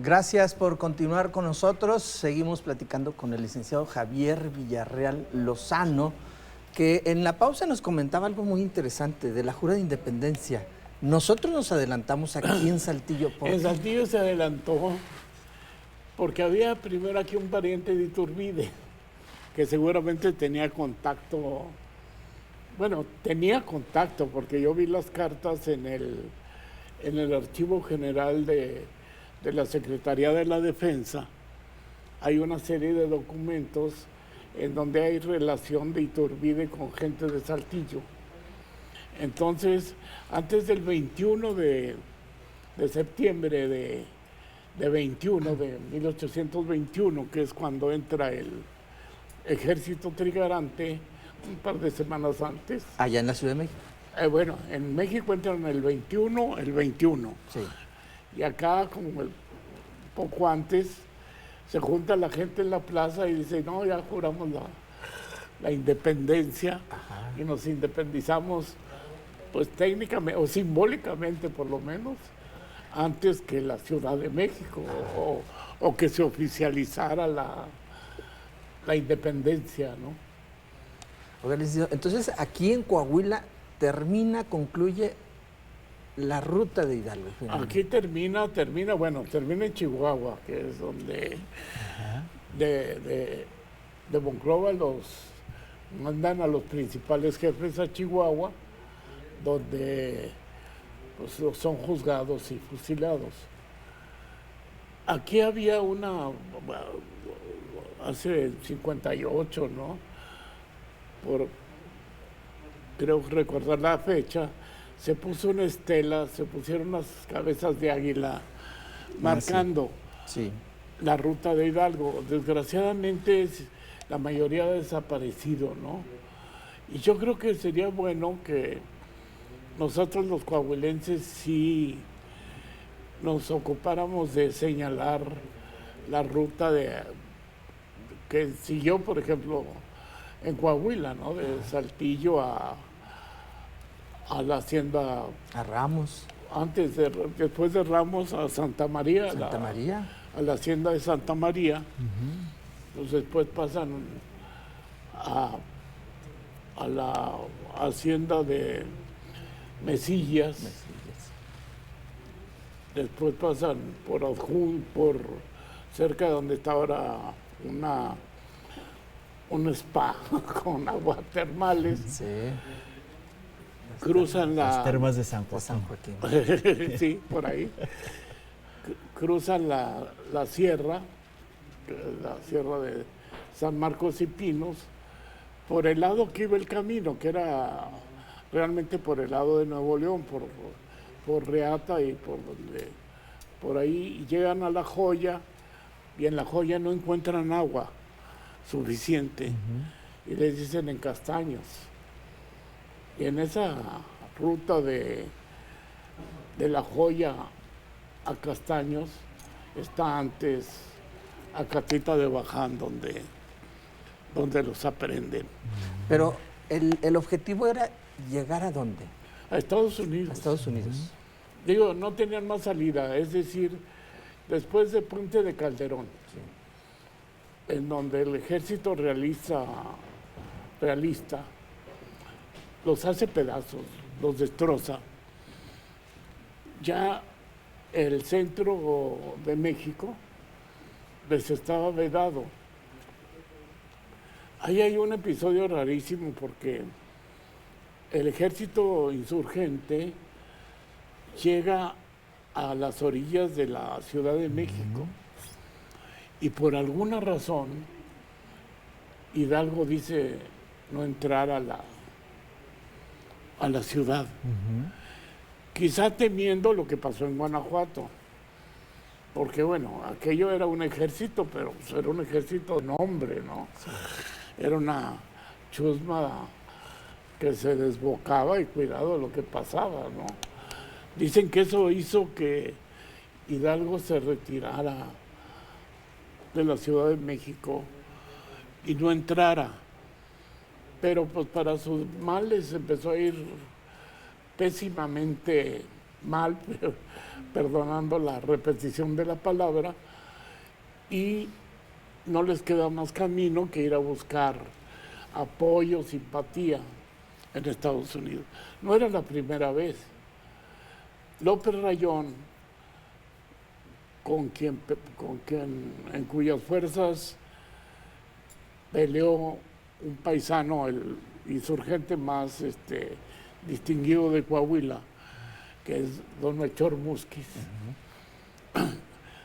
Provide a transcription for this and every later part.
Gracias por continuar con nosotros. Seguimos platicando con el licenciado Javier Villarreal Lozano, que en la pausa nos comentaba algo muy interesante de la Jura de Independencia. Nosotros nos adelantamos aquí en Saltillo. En Saltillo se adelantó porque había primero aquí un pariente de Iturbide que seguramente tenía contacto. Bueno, tenía contacto porque yo vi las cartas en el Archivo General de la Secretaría de la Defensa. Hay una serie de documentos en donde hay relación de Iturbide con gente de Saltillo. Entonces, antes del 21 de septiembre de 1821, que es cuando entra el ejército trigarante, un par de semanas antes. Allá en la Ciudad de México. Bueno, en México entran el 21. Sí. Y acá, como poco antes, se junta la gente en la plaza y dice, no, ya juramos la independencia. Ajá. Y nos independizamos, pues técnicamente o simbólicamente por lo menos, antes que la Ciudad de México o que se oficializara la independencia, ¿no? Entonces, aquí en Coahuila concluye la ruta de Hidalgo. Aquí termina en Chihuahua, que es donde de Monclova mandan a los principales jefes a Chihuahua, donde pues, son juzgados y fusilados. Aquí había hace el 58, ¿no? Creo recordar la fecha, se puso una estela, se pusieron unas cabezas de águila marcando la ruta de Hidalgo. Desgraciadamente la mayoría ha desaparecido, ¿no? Y yo creo que sería bueno que nosotros los coahuilenses sí nos ocupáramos de señalar la ruta que siguió, por ejemplo, en Coahuila, ¿no? De Saltillo a la hacienda. A Ramos. Después de Ramos a Santa María. A la hacienda de Santa María. Entonces después pasan a la hacienda de Mesillas. Después pasan por cerca de donde está ahora un spa con aguas termales. Sí. Cruzan las termas de San Joaquín. Sí, por ahí. Cruzan la sierra de San Marcos y Pinos, por el lado que iba el camino, que era realmente por el lado de Nuevo León, por Reata y por ahí llegan a La Joya, y en La Joya no encuentran agua suficiente, y les dicen en Castaños. Y en esa ruta de La Joya a Castaños está antes Acatita de Baján, donde los aprenden. Pero el objetivo era llegar ¿a dónde? A Estados Unidos. A Estados Unidos. Digo, no tenían más salida, es decir, después de Puente de Calderón, en donde el ejército realista los hace pedazos, los destroza. Ya el centro de México les estaba vedado. Ahí hay un episodio rarísimo porque el ejército insurgente llega a las orillas de la Ciudad de México y por alguna razón Hidalgo dice no entrar a la ciudad, quizá temiendo lo que pasó en Guanajuato, porque bueno, aquello era un ejército, pero era un ejército de nombre, ¿no? Sí. Era una chusma que se desbocaba y cuidado de lo que pasaba, ¿no? Dicen que eso hizo que Hidalgo se retirara de la Ciudad de México y no entrara. Pero pues para sus males empezó a ir pésimamente mal, perdonando la repetición de la palabra, y no les queda más camino que ir a buscar apoyo, simpatía en Estados Unidos. No era la primera vez. López Rayón, en cuyas fuerzas peleó un paisano, el insurgente más distinguido de Coahuila, que es don Melchor Musquiz.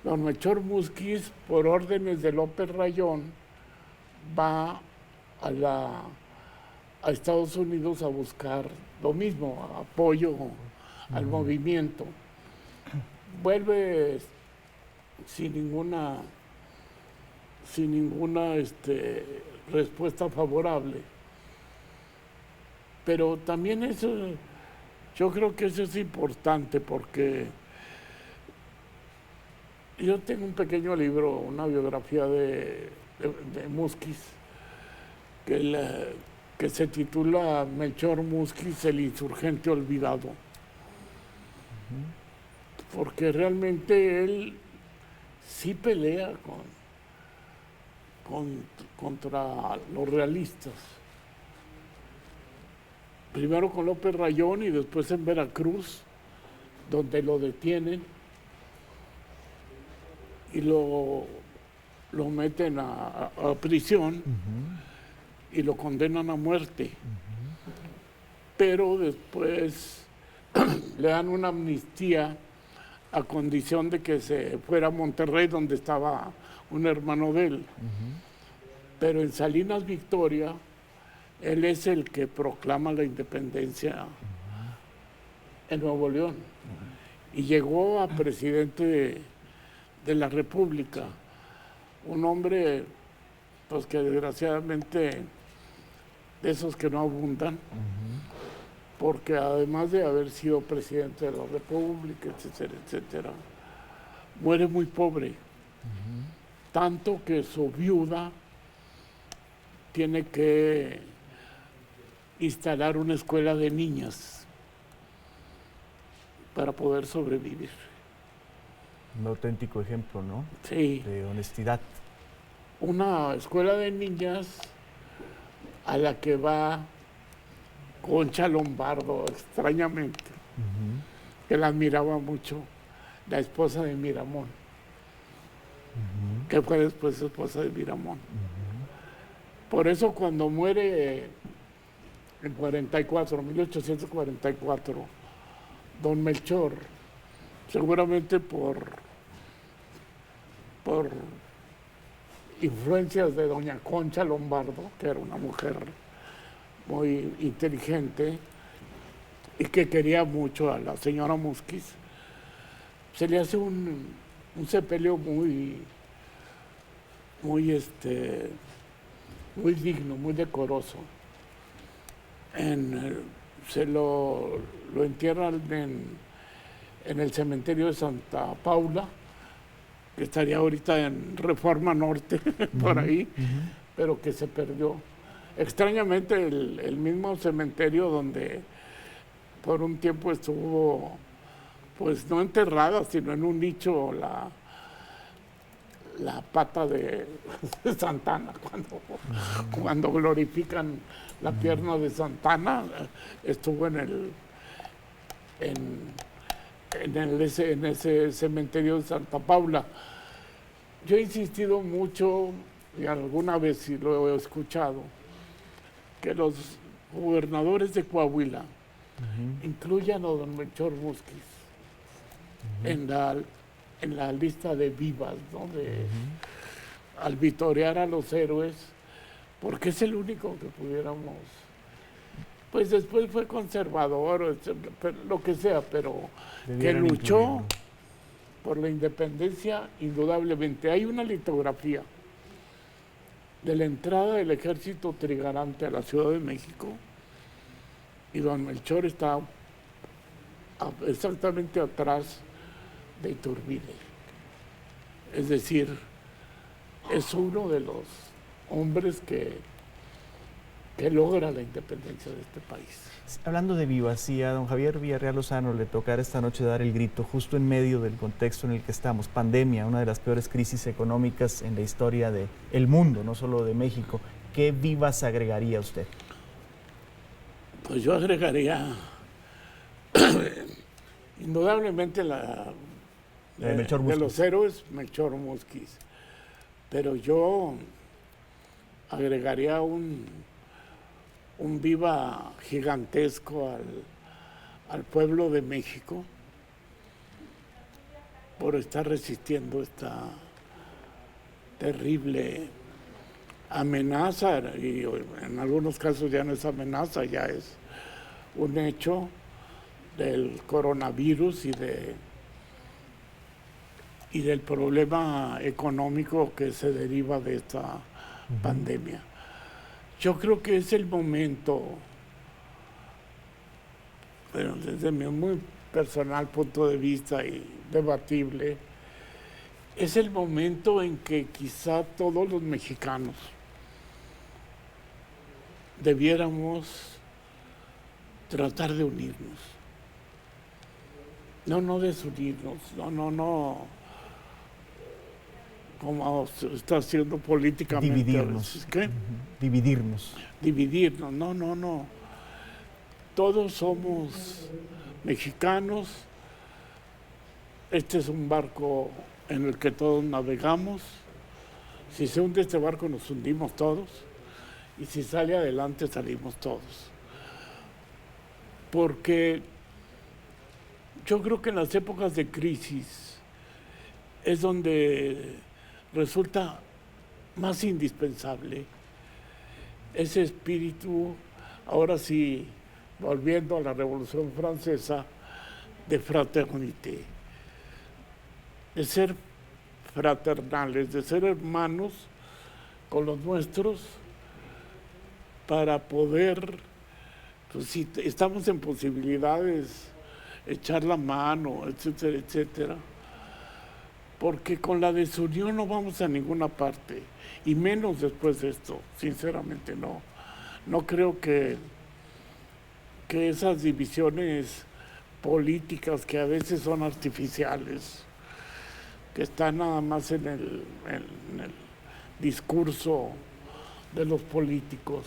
Don Melchor Musquiz, por órdenes de López Rayón, va a Estados Unidos a buscar lo mismo, apoyo al movimiento. Vuelve sin ninguna respuesta favorable. Pero también eso, yo creo que eso es importante, porque yo tengo un pequeño libro, una biografía de Musquiz, que se titula Melchor Musquiz, el insurgente olvidado. Porque realmente él sí pelea contra los realistas. Primero con López Rayón y después en Veracruz, donde lo detienen y lo meten a prisión y lo condenan a muerte. Pero después le dan una amnistía a condición de que se fuera a Monterrey, donde estaba un hermano de él. Pero en Salinas Victoria, él es el que proclama la independencia en Nuevo León. Y llegó a presidente de la República, un hombre pues que desgraciadamente de esos que no abundan, porque además de haber sido presidente de la República, etcétera, etcétera, muere muy pobre, tanto que su viuda tiene que instalar una escuela de niñas para poder sobrevivir. Un auténtico ejemplo, ¿no? Sí. De honestidad. Una escuela de niñas a la que va Concha Lombardo, extrañamente, que la admiraba mucho, la esposa de Miramón, que fue después esposa de Miramón. Por eso cuando muere en 1844, don Melchor, seguramente por influencias de doña Concha Lombardo, que era una mujer muy inteligente y que quería mucho a la señora Musquiz, se le hace un sepelio muy digno, muy decoroso. Se lo entierran en el cementerio de Santa Paula, que estaría ahorita en Reforma Norte, por ahí, pero que se perdió. Extrañamente, el mismo cementerio donde por un tiempo estuvo, pues no enterrada, sino en un nicho la pata de Santana, cuando glorifican la pierna de Santana, estuvo en ese cementerio de Santa Paula. Yo he insistido mucho, y alguna vez sí lo he escuchado, que los gobernadores de Coahuila incluyan a don Melchor Musquiz en la lista de vivas, ¿no? Al vitorear a los héroes, porque es el único que pudiéramos. Pues después fue conservador, lo que sea, pero que luchó por la independencia, indudablemente. Hay una litografía de la entrada del ejército trigarante a la Ciudad de México, y don Melchor está exactamente atrás de Iturbide. Es decir, es uno de los hombres que que logra la independencia de este país. Hablando de Vivas, si a don Javier Villarreal Lozano le tocara esta noche dar el grito justo en medio del contexto en el que estamos, pandemia, una de las peores crisis económicas en la historia del mundo, no solo de México, ¿qué Vivas agregaría usted? Pues yo agregaría indudablemente la de Melchor de Musquiz. los héroes, Melchor Musquiz. Pero yo agregaría un viva gigantesco al pueblo de México por estar resistiendo esta terrible amenaza, y en algunos casos ya no es amenaza, ya es un hecho del coronavirus y del problema económico que se deriva de esta pandemia. Yo creo que es el momento, bueno, desde mi muy personal punto de vista y debatible, es el momento en que quizá todos los mexicanos debiéramos tratar de unirnos. No desunirnos, no, como se está haciendo políticamente. Dividirnos. ¿Qué? Dividirnos. No. Todos somos mexicanos. Este es un barco en el que todos navegamos. Si se hunde este barco, nos hundimos todos. Y si sale adelante, salimos todos. Porque yo creo que en las épocas de crisis es donde resulta más indispensable ese espíritu, ahora sí, volviendo a la Revolución Francesa, de fraternité, de ser fraternales, de ser hermanos con los nuestros, para poder, pues, si estamos en posibilidades, echar la mano, etcétera, etcétera, porque con la desunión no vamos a ninguna parte, y menos después de esto, sinceramente no. No creo que esas divisiones políticas que a veces son artificiales, que están nada más en el discurso de los políticos,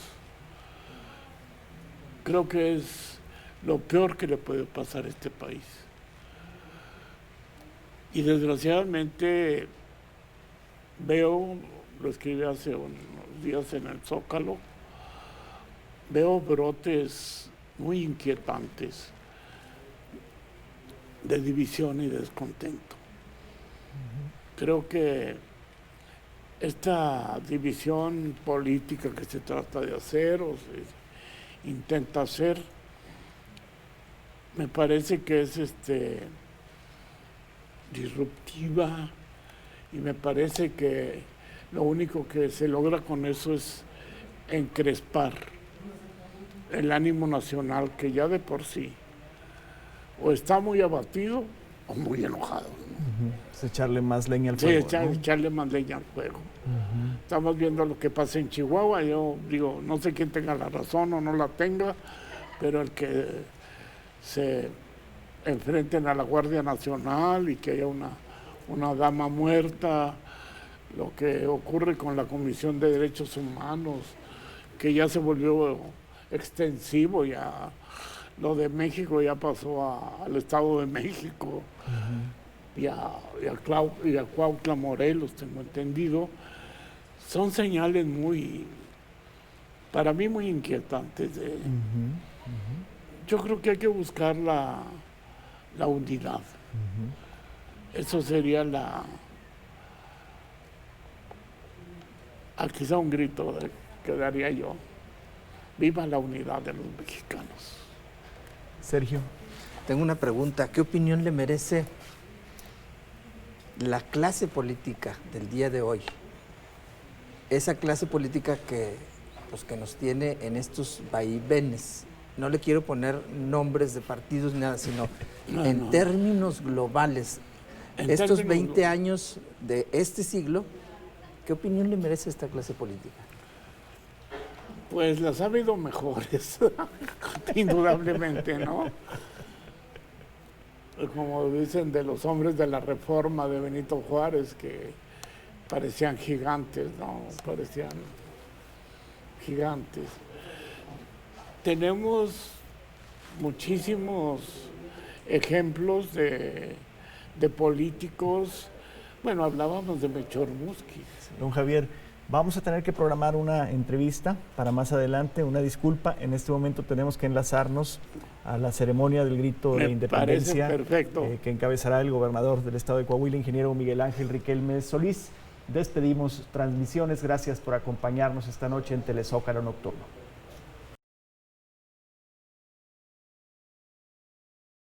creo que es lo peor que le puede pasar a este país. Y desgraciadamente veo, lo escribí hace unos días en el Zócalo, veo brotes muy inquietantes de división y descontento. Creo que esta división política que se trata de hacer o se intenta hacer, me parece que es disruptiva, y me parece que lo único que se logra con eso es encrespar el ánimo nacional, que ya de por sí o está muy abatido o muy enojado. Es echarle más leña al fuego. Sí, echarle más leña al fuego. Estamos viendo lo que pasa en Chihuahua. Yo digo, no sé quién tenga la razón o no la tenga, pero el que se enfrenten a la Guardia Nacional y que haya una dama muerta, lo que ocurre con la Comisión de Derechos Humanos, que ya se volvió extensivo, ya lo de México ya pasó al Estado de México, y a Cuautla, Morelos, tengo entendido. Son señales para mí muy inquietantes. Yo creo que hay que buscar la unidad. Eso sería quizá un grito que daría yo. Viva la unidad de los mexicanos. Sergio. Tengo una pregunta. ¿Qué opinión le merece la clase política del día de hoy? Esa clase política que nos tiene en estos vaivenes. No le quiero poner nombres de partidos ni nada, sino en términos globales. Estos 20 años de este siglo, ¿qué opinión le merece esta clase política? Pues las ha habido mejores, indudablemente, ¿no? Como dicen de los hombres de la Reforma de Benito Juárez, que parecían gigantes, ¿no? Parecían gigantes. Tenemos muchísimos ejemplos de políticos. Bueno, hablábamos de Melchor Musquiz. Don Javier, vamos a tener que programar una entrevista para más adelante. Una disculpa, en este momento tenemos que enlazarnos a la ceremonia del grito de independencia que encabezará el gobernador del estado de Coahuila, ingeniero Miguel Ángel Riquelme Solís. Despedimos transmisiones. Gracias por acompañarnos esta noche en Telezócalo Nocturno.